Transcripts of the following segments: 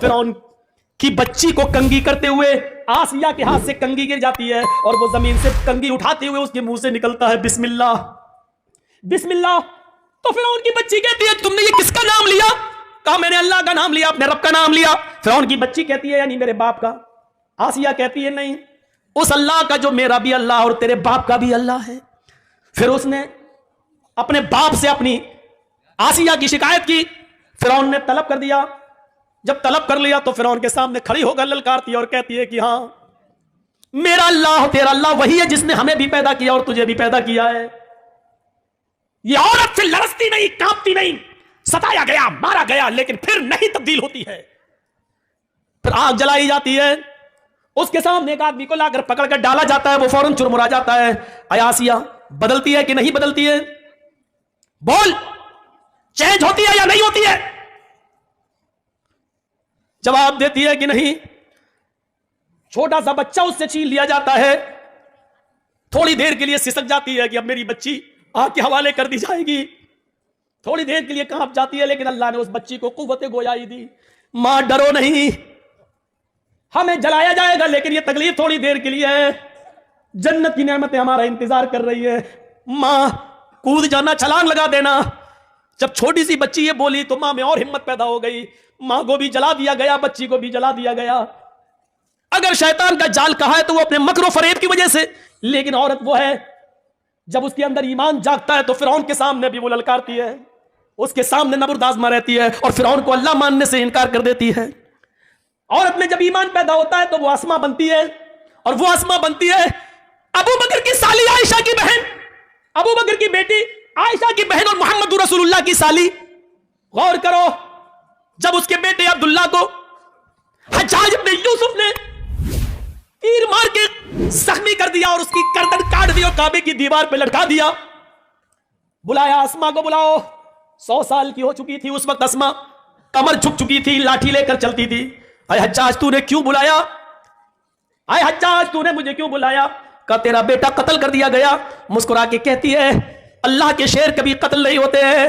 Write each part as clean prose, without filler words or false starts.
फिरौन की बच्ची को कंगी करते हुए आसिया के हाथ से कंगी गिर जाती है और वो जमीन से कंगी उठाते हुए उसके मुंह से निकलता है बिस्मिल्लाह बिस्मिल्लाह। तो फिरौन की बच्ची कहती है तुमने ये किसका नाम लिया? कहा मैंने अल्लाह का नाम लिया, अपने रब का नाम लिया। फिरौन की बच्ची कहती है यानी मेरे बाप का। आसिया कहती है नहीं, उस अल्लाह का जो मेरा भी अल्लाह और तेरे बाप का भी अल्लाह है। फिर उसने अपने बाप से अपनी आसिया की शिकायत की। फिरौन ने तलब कर दिया। जब तलब कर लिया तो फिरौन के सामने खड़ी होकर ललकारती है और कहती है कि हां मेरा अल्लाह तेरा अल्लाह वही है जिसने हमें भी पैदा किया और तुझे भी पैदा किया है। ये औरत से लरसती नहीं, कांपती नहीं, सताया गया, मारा गया, लेकिन फिर नहीं तब्दील होती है। फिर आग जलाई जाती है, उसके सामने एक आदमी को लाकर पकड़कर डाला जाता है, वो फौरन चुरमुरा जाता है। आसिया बदलती है कि नहीं बदलती है? बोल, चेंज होती है या नहीं होती है? जवाब देती है कि नहीं। छोटा सा बच्चा उससे छीन लिया जाता है। थोड़ी देर के लिए सिसक जाती है कि अब मेरी बच्ची आग के हवाले कर दी जाएगी। थोड़ी देर के लिए कांप जाती है, लेकिन अल्लाह ने उस बच्ची को कुव्वत गोयाई दी। मां डरो नहीं, हमें जलाया जाएगा, लेकिन यह तकलीफ थोड़ी देर के लिए है। जन्नत की नेमतें हमारा इंतजार कर रही है। मां कूद जाना, छलांग लगा देना। जब छोटी सी बच्ची ये बोली तो मां में और हिम्मत पैदा हो गई। मां को भी जला दिया गया, बच्ची को भी जला दिया गया। अगर शैतान का जाल कहा है तो वो अपने मकर फरेब की वजह से, लेकिन औरत वो है जब उसके अंदर ईमान जागता है तो फिरौन के सामने भी वो ललकारती है, उसके सामने नबुर्द आज़मा रहती है और फिरौन को अल्लाह मानने से इनकार कर देती है। औरत में जब ईमान पैदा होता है तो वो अस्मा बनती है, और वो अस्मा बनती है अबू बकर की साली आयशा की बहन, अबू बकर की बेटी आयशा की बहन और मोहम्मद रसूलुल्लाह की साली। गौर करो, जब उसके बेटे अब्दुल्ला को हज्जाज इब्न यूसुफ ने तीर मार के जख्मी कर दिया और उसकी गर्दन काट दी और काबे की दीवार पे लटका दिया, बुलाया अस्मा को, बुलाओ। 100 साल की हो चुकी थी उस वक्त अस्मा, कमर झुक चुकी थी, लाठी लेकर चलती थी। अरे हज्जाज तूने क्यों बुलाया? आए हज्जाज तूने मुझे क्यों बुलाया? कहा तेरा बेटा कत्ल कर दिया गया। मुस्कुरा के कहती है अल्लाह के शेर कभी कत्ल नहीं होते हैं,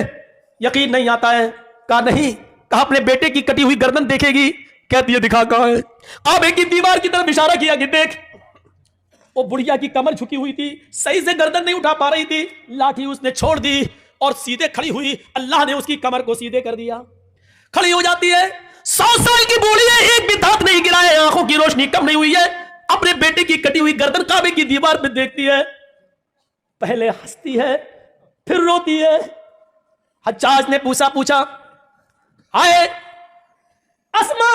यकीन नहीं आता है। कहा नहीं। कहा अपने बेटे की कटी हुई गर्दन देखेगी? कहती है दिखा कहां है? काबे की दीवार की तरफ इशारा किया कि देख। वो बुढ़िया की कमर झुकी हुई थी, सही से गर्दन नहीं उठा पा रही थी, लाठी उसने छोड़ दी और सीधे खड़ी हुई। अल्लाह ने उसकी कमर को सीधे कर दिया, खड़ी हो जाती है। 100 साल की बूढ़ी है, एक भी दांत नहीं गिरा है, आंखों की रोशनी कम नहीं हुई है, अपने बेटे की कटी हुई गर्दन काबे की दीवार पे देखती है। पहले हंसती है फिर रोती है। हज्जाज ने पूछा आए अस्मा,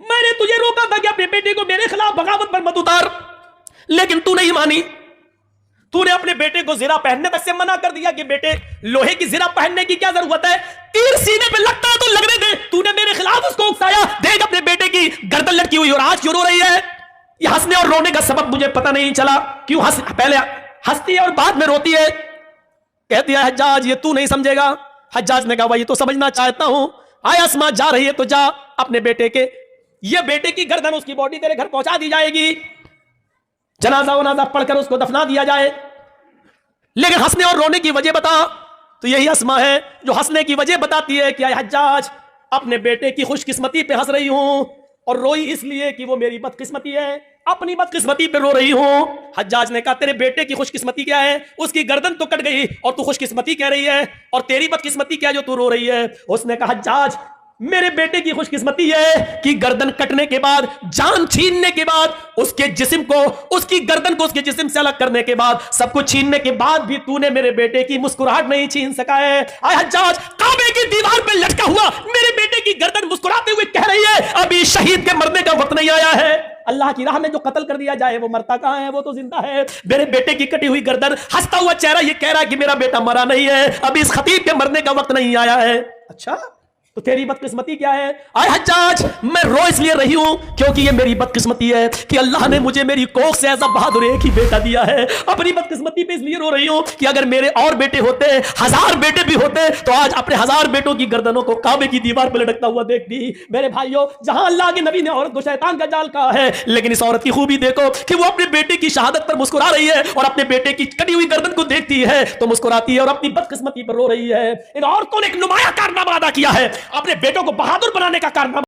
मैंने तुझे रोका था कि अपने बेटे को मेरे खिलाफ बगावत पर मत उतार, लेकिन तू नहीं मानी। तूने अपने बेटे को ज़िरा पहनने तक से मना कर दिया कि बेटे लोहे की ज़िरा पहनने की क्या जरूरत है, तीर सीने पे लगता है तो लगने दे। तूने मेरे खिलाफ उसको उकसाया, देख अपने बेटे की गर्दन लटकी हुई और आज क्यों रो रही है? ये हंसने और रोने का सबब मुझे पता नहीं चला, क्यों पहले हंसती है और बाद में रोती है। कहती है हज्जाज ये तू नहीं समझेगा। हज्जाज ने कहा वही तो समझना चाहता हूं। आय अस्मा जा रही है तो जा, अपने बेटे के ये बेटे की गर्दन उसकी बॉडी तेरे घर पहुंचा दी जाएगी, जनाजा वनाजा पढ़कर उसको दफना दिया जाए, लेकिन हंसने और रोने की वजह बता। तो यही अस्मा है जो हंसने की वजह बताती है कि हज्जाज अपने बेटे की खुशकिस्मती पे हंस रही हूं, और रोई इसलिए कि वो मेरी बदकिस्मती है, अपनी बदकिस्मती पे रो रही हूं। हज्जाज ने कहा तेरे बेटे की खुशकिस्मती क्या है? उसकी गर्दन तो कट गई और तू खुशकिस्मती कह रही है, और तेरी बदकिस्मती क्या जो तू रो रही है? उसने कहा हज्जाज मेरे बेटे की खुशकिस्मती है कि गर्दन कटने के बाद, जान छीनने के बाद, उसके जिस्म को, उसकी गर्दन को उसके जिस्म से अलग करने के बाद, सब कुछ छीनने के बाद भी तूने मेरे बेटे की मुस्कुराहट नहीं छीन सका है। आय हज्जाज काबे की दीवार पे लटका हुआ मेरे बेटे की गर्दन मुस्कुराते हुए कह रही है अभी शहीद के मरने का वक्त नहीं आया है। अल्लाह की राह में जो कत्ल कर दिया जाए वो मरता कहां है? वो तो जिंदा है। मेरे बेटे की कटी हुई गर्दन, हंसता हुआ चेहरा ये कह रहा है कि मेरा बेटा मरा नहीं है, अभी इस खतीब के मरने का वक्त नहीं आया है। अच्छा तो तेरी बदकिस्मती क्या है? आय हज्जाज मैं रो इसलिए रही हूं क्योंकि ये मेरी बदकिस्मती है कि अल्लाह ने मुझे मेरी कोख से ऐसा बहादुर एक ही बेटा दिया है। अपनी बदकिस्मती पे इसलिए रो रही हूं कि अगर मेरे और बेटे होते, 1000 बेटे भी होते, तो आज अपने 1000 बेटों की गर्दनों को काबे की दीवार पर लटकता हुआ देखती। मेरे भाइयों, जहां अल्लाह के नबी ने औरत को शैतान का जाल कहा है, लेकिन इस औरत की खूबी देखो कि वो अपने बेटे की शहादत पर मुस्कुरा रही है और अपने बेटे की कटी हुई गर्दन को देखती है तो मुस्कुराती है और अपनी बदकिस्मती पर रो रही है। इन औरतों ने एक नुमाया कारनामा अदा किया है, अपने बेटों को बहादुर बनाने का कारनामा।